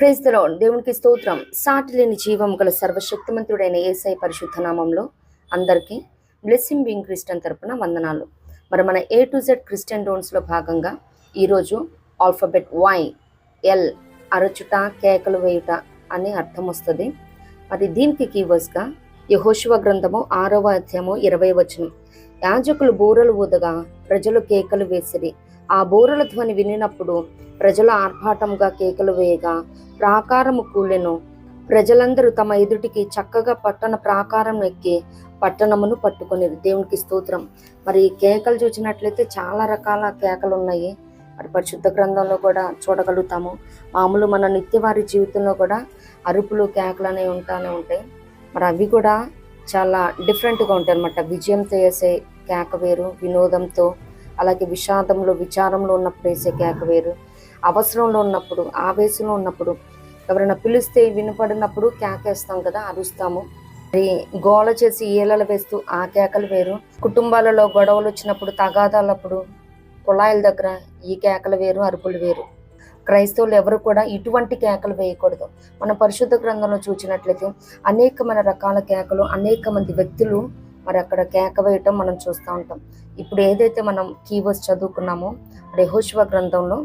Praise the lord. దేవునికి స్తోత్రం. సాటి లేని జీవం గల సర్వశక్తిమంతుడైన యేసయ్య పరిశుద్ధ నామంలో అందరికీ బ్లెస్సింగ్ బీయింగ్ క్రిస్టియన్ తరపున వందనాలు. మరి మన A to Z క్రిస్టియన్ డోన్స్లో భాగంగా ఈరోజు ఆల్ఫాబెట్ YL అరచుట కేకలు వేయుట అనే అర్థం వస్తుంది. మరి దీనికి కీవర్డ్స్గా యెహోషువ గ్రంథము 6వ అధ్యాయము 20వ వచనం. యాజకులు బూరలు ఊదగా ప్రజలు కేకలు వేసిరి. ఆ బూరల ధ్వని వినినప్పుడు ప్రజలు ఆర్భాటంగా కేకలు వేయగా ప్రాకారము కూలెను. ప్రజలందరూ తమ ఎదుటికి చక్కగా పట్టణ ప్రాకారం ఎక్కి పట్టణమును పట్టుకునేది. దేవునికి స్తోత్రం. మరి కేకలు చూసినట్లయితే చాలా రకాల కేకలు ఉన్నాయి. మరి పరిశుద్ధ గ్రంథంలో కూడా చూడగలుగుతాము. మామూలు మన నిత్యవారి జీవితంలో కూడా అరుపులు కేకలు అనేవి ఉంటాయి. మరి అవి కూడా చాలా డిఫరెంట్గా ఉంటాయి అన్నమాట. విజయంతో వేసే కేక వేరు, వినోదంతో, అలాగే విషాదంలో విచారంలో ఉన్నప్పుడు వేసే కేక వేరు, అవసరంలో ఉన్నప్పుడు ఆవేశంలో ఉన్నప్పుడు ఎవరైనా పిలిస్తే వినపడినప్పుడు కేకేస్తాం కదా, అరుస్తాము. మరి గోల చేసి ఈలలు వేస్తూ ఆ కేకలు వేరు. కుటుంబాలలో గొడవలు వచ్చినప్పుడు తగాదాలప్పుడు కుళాయిల దగ్గర ఈ కేకలు వేరు, అరుపులు వేరు. క్రైస్తవులు ఎవరు కూడా ఇటువంటి కేకలు వేయకూడదు. మన పరిశుద్ధ గ్రంథంలో చూసినట్లయితే అనేకమైన రకాల కేకలు, అనేక మంది వ్యక్తులు మరి అక్కడ కేక వేయటం మనం చూస్తూ ఉంటాం. ఇప్పుడు ఏదైతే మనం కీవర్డ్స్ చదువుకున్నామో యెహోషువ గ్రంథంలో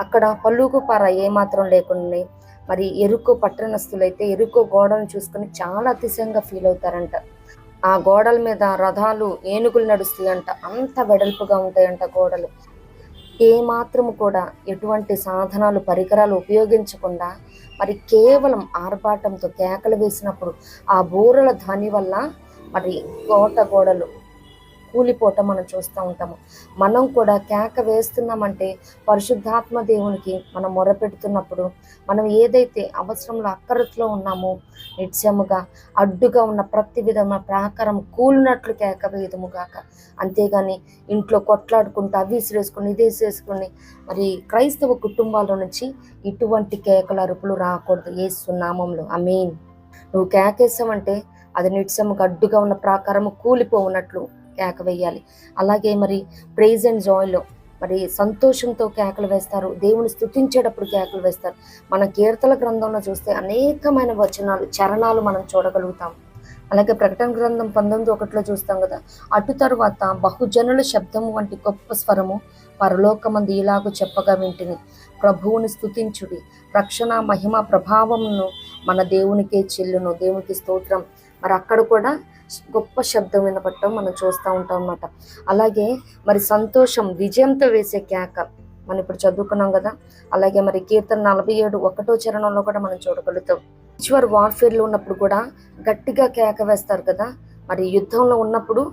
అక్కడ పల్లుకు పార ఏమాత్రం లేకుండా మరి ఎరుకో పట్టణస్తులైతే ఎరుకో గోడను చూసుకొని చాలా అతిశయంగా ఫీల్ అవుతారంట. ఆ గోడల మీద రథాలు ఏనుగులు నడుస్తాయంట, అంత వెడల్పుగా ఉంటాయంట గోడలు. ఏమాత్రము కూడా ఎటువంటి సాధనాలు పరికరాలు ఉపయోగించకుండా మరి కేవలం ఆర్భాటంతో కేకలు వేసినప్పుడు ఆ బూరల ధ్వని వల్ల మరి గోడలు కూలిపోవటం మనం చూస్తూ ఉంటాము. మనం కూడా కేక వేస్తున్నామంటే పరిశుద్ధాత్మ దేవునికి మనం మొరపెడుతున్నప్పుడు మనం ఏదైతే అవసరంలో అక్కరతలో ఉన్నామో నిత్యముగా అడ్డుగా ఉన్న ప్రతి విధమైన ప్రాకారం కూలినట్లు కేక వేయదుముగాక. అంతేగాని ఇంట్లో కొట్లాడుకుంటూ అవి విసిరేసుకుని ఇది విసిరేసుకుని మరి క్రైస్తవ కుటుంబాల నుంచి ఇటువంటి కేకల అరుపులు రాకూడదు యేసు నామములో. ఆమేన్. నువ్వు కేకేసావంటే అది నిత్యముగా అడ్డుగా ఉన్న ప్రాకారము కూలిపోవునట్లు కేక వేయాలి. అలాగే మరి ప్రైజ్ అండ్ జాయ్లో మరి సంతోషంతో కేకలు వేస్తారు. దేవుని స్తుతించేటప్పుడు కేకలు వేస్తారు. మన కీర్తన గ్రంథంలో చూస్తే అనేకమైన వచనాలు, చరణాలు మనం చూడగలుగుతాం. అలాగే ప్రకటన గ్రంథం 19:1 చూస్తాం కదా, అటు తరువాత బహుజనుల శబ్దము వంటి గొప్ప స్వరము పరలోకమందు ఇలాగూ చెప్పగా వింటిని, ప్రభువుని స్తుతించుడి, రక్షణ మహిమ ప్రభావమును మన దేవునికే చెల్లును. దేవునికి స్తోత్రం. మరి అక్కడ కూడా గొప్ప శబ్దం వినపడటం మనం చూస్తూ ఉంటాం అన్నమాట. అలాగే మరి సంతోషం విజయంతో వేసే కేక మనం ఇప్పుడు చదువుకున్నాం కదా. అలాగే మరి కీర్తన 47:1 చరణంలో కూడా మనం చూడగలుగుతాం. స్పిరిచువల్ వార్ఫేర్లో ఉన్నప్పుడు కూడా గట్టిగా కేక వేస్తారు కదా. మరి యుద్ధంలో ఉన్నప్పుడు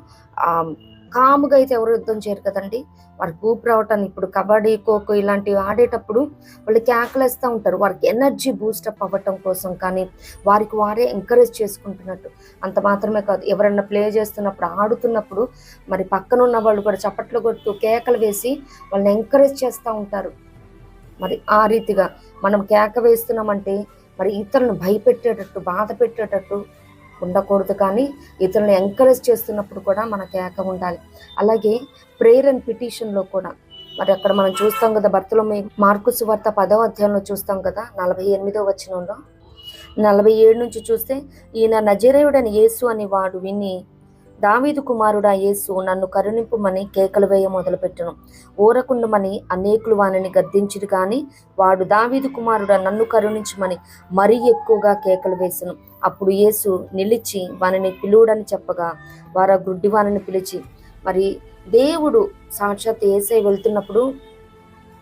కాముగా అయితే ఎవరు యుద్ధం చేయరు కదండి. వారికి ఊపు రావటాన్ని, ఇప్పుడు కబడ్డీ ఖోఖో ఇలాంటివి ఆడేటప్పుడు వాళ్ళు కేకలేస్తూ ఉంటారు, వారికి ఎనర్జీ బూస్టప్ అవ్వటం కోసం. కానీ వారికి వారే ఎంకరేజ్ చేసుకుంటున్నట్టు. అంత మాత్రమే కాదు, ఎవరైనా ప్లే చేస్తున్నప్పుడు ఆడుతున్నప్పుడు మరి పక్కన ఉన్న వాళ్ళు కూడా చప్పట్లు కొడుతూ కేకలు వేసి వాళ్ళని ఎంకరేజ్ చేస్తూ ఉంటారు. మరి ఆ రీతిగా మనం కేక వేస్తున్నామంటే మరి ఇతరులను భయపెట్టేటట్టు బాధ పెట్టేటట్టు ఉండకూడదు, కానీ ఇతరులను ఎంకరేజ్ చేస్తున్నప్పుడు కూడా మన కేక ఉండాలి. అలాగే ప్రేయర్ అండ్ పిటిషన్లో కూడా మరి అక్కడ మనం చూస్తాం కదా, బర్తలోమెయి మార్కు సువార్త 10వ అధ్యాయంలో చూస్తాం కదా, 48వ వచనంలో 47 నుంచి చూస్తే, ఈయన నజరేయుడని యేసు అని వాడు విని, దావీదు కుమారుడా యేసు నన్ను కరుణింపుమని కేకలు వేయ మొదలుపెట్టెను. ఊరకుండుమని అనేకులు వానిని గద్దించిరు, కానీ వాడు దావీదు కుమారుడా నన్ను కరుణించుమని మరీ ఎక్కువగా కేకలు వేసెను. అప్పుడు యేసు నిలిచి వానిని పిలువుడని చెప్పగా వారు ఆ గుడ్డి వానిని పిలిచి, మరి దేవుడు సాక్షాత్ యేసయ్య వెళ్తున్నప్పుడు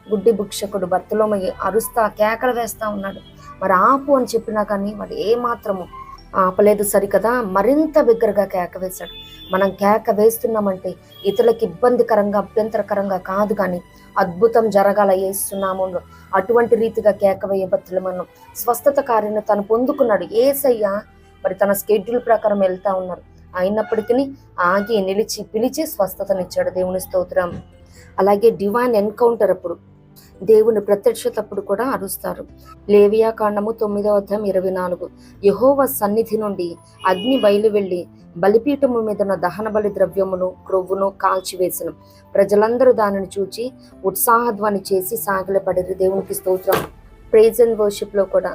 గుడ్డి భిక్షకుడు బర్తలోమెయి అరుస్తా కేకలు వేస్తా ఉన్నాడు. మరి ఆపు అని చెప్పినా కానీ మరి ఏమాత్రము ఆపలేదు సరికదా, మరింత బిగ్గరగా కేక వేశాడు. మనం కేక వేస్తున్నామంటే ఇతరులకు ఇబ్బందికరంగా అభ్యంతరకరంగా కాదు, కానీ అద్భుతం జరగాల యేసునామంలో. అటువంటి రీతిగా కేక వేయబత్తులు మనం స్వస్థత కార్యాన్ని తను పొందుకున్నాడు. యేసయ్య మరి తన స్కెడ్యూల్ ప్రకారం వెళ్తా ఉన్నారు. అయినప్పటికీ ఆగి నిలిచి పిలిచి స్వస్థతనిచ్చాడు. దేవుని స్తోత్రం. అలాగే డివైన్ ఎన్కౌంటర్ అప్పుడు, దేవుని ప్రత్యక్షతప్పుడు కూడా అరుస్తారు. లేవియా కాండము 9వ అధ్యాయం 24, యెహోవా సన్నిధి నుండి అగ్ని బయలు వెళ్ళి బలిపీఠము మీదన దహన బలి ద్రవ్యమును క్రొవ్వును కాల్చివేసెను. ప్రజలందరూ దానిని చూచి ఉత్సాహధ్వని చేసి సాగిలపడిరి. దేవునికి స్తోత్రం. ప్రైజ్ అండ్ వర్షిప్లో కూడా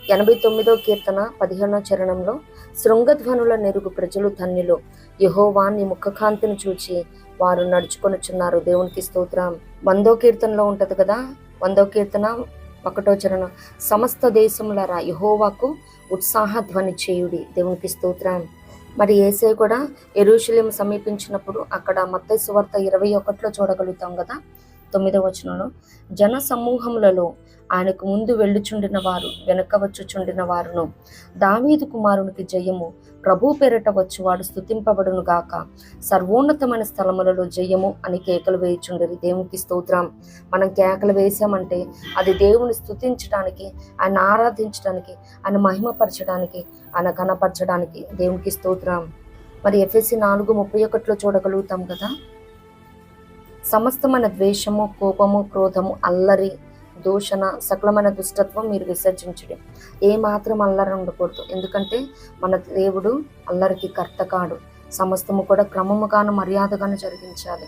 89వ కీర్తన 15వ చరణంలో శృంగధ్వనుల నెరుగు ప్రజలు ధన్యులు, యెహోవా నీ ముఖకాంతిని చూచి వారు నడుచుకొనుచున్నారు. దేవునికి స్తోత్రం. 100వ కీర్తనలో ఉంటది కదా, 100వ కీర్తన 1వ చరణం, సమస్త దేశములారా యెహోవాకు ఉత్సాహ ధ్వని చేయుడి. దేవునికి స్తోత్రం. మరి యేసయ్య కూడా యెరూషలేము సమీపించినప్పుడు అక్కడ మత్తయి సువార్త 21లో చూడగలుగుతాం కదా, 9వ వచనంలో, జన సమూహములలో ఆయనకు ముందు వెళ్ళుచుండిన వారు వెనక వచ్చుచుండిన వారును, దావీదు కుమారునికి జయము, ప్రభు పేరట వచ్చువాడు స్తుతింపబడును గాక, సర్వోన్నతమైన స్థలములలో జయము అని కేకలు వేయుచుండరు. దేవునికి స్తోత్రం. మనం కేకలు వేసామంటే అది దేవుని స్తుతించడానికి, ఆయన ఆరాధించడానికి, ఆయన మహిమపరచడానికి, ఆయన కనపరచడానికి. దేవునికి స్తోత్రం. మరి ఎఫెసీ 4:31లో చూడగలుగుతాం కదా, సమస్తమైన ద్వేషము, కోపము, క్రోధము, అల్లరి, దూషణ, సకలమైన దుష్టత్వం మీరు విసర్జించుడి. ఏ మాత్రం అల్లరి ఉండకూడదు, ఎందుకంటే మన దేవుడు అల్లరికి కర్త కాడు. సమస్తము కూడా క్రమముగాను మర్యాదగాను జరిగించాలి.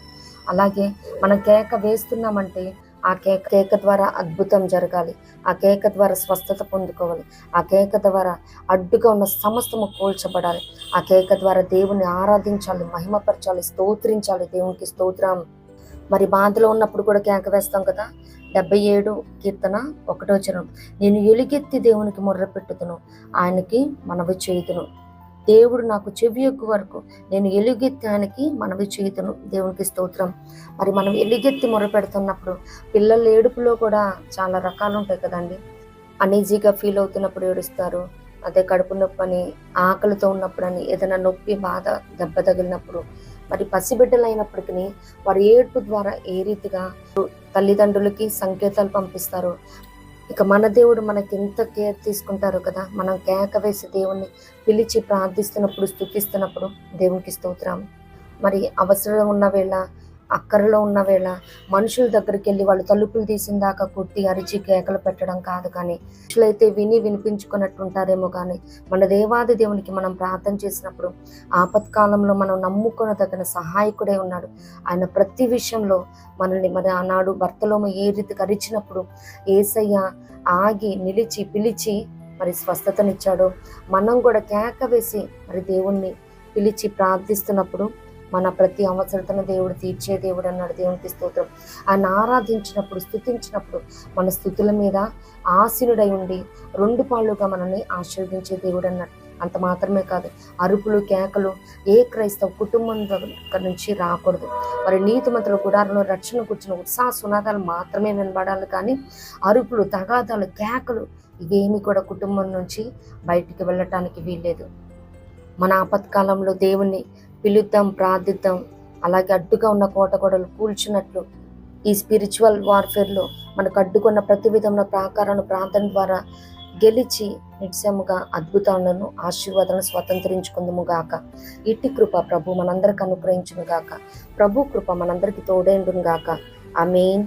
అలాగే మనం కేక వేస్తున్నామంటే ఆ కేక ద్వారా అద్భుతం జరగాలి, ఆ కేక ద్వారా స్వస్థత పొందుకోవాలి, ఆ కేక ద్వారా అడ్డుగా ఉన్న సమస్తము కూల్చబడాలి, ఆ కేక ద్వారా దేవుని ఆరాధించాలి, మహిమపరచాలి, స్తోత్రించాలి. దేవునికి స్తోత్రం. మరి బాధలో ఉన్నప్పుడు కూడా కేక వేస్తాం కదా, 77 కీర్తన 1వ చరణం, నేను ఎలుగెత్తి దేవునికి మొర్రపెట్టుదును, ఆయనకి మనవి చేయుదును. దేవుడు నాకు చెవి యొక్క వరకు నేను ఎలుగెత్తి ఆయనకి మనవి చేయుదును. దేవునికి స్తోత్రం. మరి మనం ఎలుగెత్తి మొర్రపెడుతున్నప్పుడు పిల్లల ఏడుపులో కూడా చాలా రకాలు ఉంటాయి కదండి. అనీజీగా ఫీల్ అవుతున్నప్పుడు ఏడుస్తారు, అదే కడుపు నొప్పి అని, ఆకలితో ఉన్నప్పుడు అని, ఏదైనా నొప్పి, బాధ, దెబ్బ తగిలినప్పుడు. మరి పసిబిడ్డలైనప్పటికీ వారి ఏడుపు ద్వారా ఏ రీతిగా తల్లిదండ్రులకి సంకేతాలు పంపిస్తారు. ఇక మన దేవుడు మనకి ఎంత కేర్ తీసుకుంటారో కదా. మనం కేక వేసి దేవుణ్ణి పిలిచి ప్రార్థిస్తున్నప్పుడు, స్తుతిస్తున్నప్పుడు దేవునికి స్తోత్రం. మరి అవసరం ఉన్న వేళ, అక్కరలో ఉన్న వేళ మనుషుల దగ్గరికి వెళ్ళి వాళ్ళు తలుపులు తీసిన దాకా కొట్టి అరిచి కేకలు పెట్టడం కాదు, కానీ మనుషులైతే వినిపించుకున్నట్టు ఉంటారేమో, కానీ మన దేవాది దేవునికి మనం ప్రార్థన చేసినప్పుడు ఆపత్కాలంలో మనం నమ్ముకొనదగిన సహాయకుడే ఉన్నాడు. ఆయన ప్రతి విషయంలో మనల్ని, మరి ఆనాడు భర్తలోమ ఏ రీతికి అరిచినప్పుడు యేసయ్య ఆగి నిలిచి పిలిచి మరి స్వస్థతనిచ్చాడు. మనం కూడా కేక వేసి మరి దేవుణ్ణి పిలిచి ప్రార్థిస్తున్నప్పుడు మన ప్రతి అవసరతను దేవుడు తీర్చే దేవుడు అన్నాడు. దేవునికి స్తోత్రం. ఆయన ఆరాధించినప్పుడు, స్తుతించినప్పుడు మన స్తుతుల మీద ఆసీనుడై ఉండి 2 పాళ్ళుగా మనల్ని ఆశీర్వదించే దేవుడు అన్నాడు. అంత మాత్రమే కాదు, అరుపులు, కేకలు ఏ క్రైస్తవ కుటుంబం దగ్గర నుంచి రాకూడదు. మరి నీతిమంతుల గుడారంలో రక్షణ కూర్చున్న ఉత్సాహ సునాదాలు మాత్రమే వినబడాలి, కానీ అరుపులు, తగాదాలు, కేకలు ఇవేమి కూడా కుటుంబం నుంచి బయటికి వెళ్ళటానికి వీల్లేదు. మన ఆపత్కాలంలో దేవుణ్ణి పిలుద్దాం, ప్రార్థిద్దాం. అలాగే అడ్డుగా ఉన్న కోటగోడలు కూల్చినట్లు ఈ స్పిరిచువల్ వార్ఫేర్లో మనకు అడ్డుకున్న ప్రతి విధమైన ప్రాకారాన్ని ప్రార్థన ద్వారా గెలిచి నిత్యముగా అద్భుతాలను, ఆశీర్వాదాలను స్వతంత్రించుకుందుము గాక. ఇట్టి కృప ప్రభు మనందరికి అనుగ్రహించును గాక. ప్రభు కృప మనందరికి తోడేండును గాక. ఆమేన్.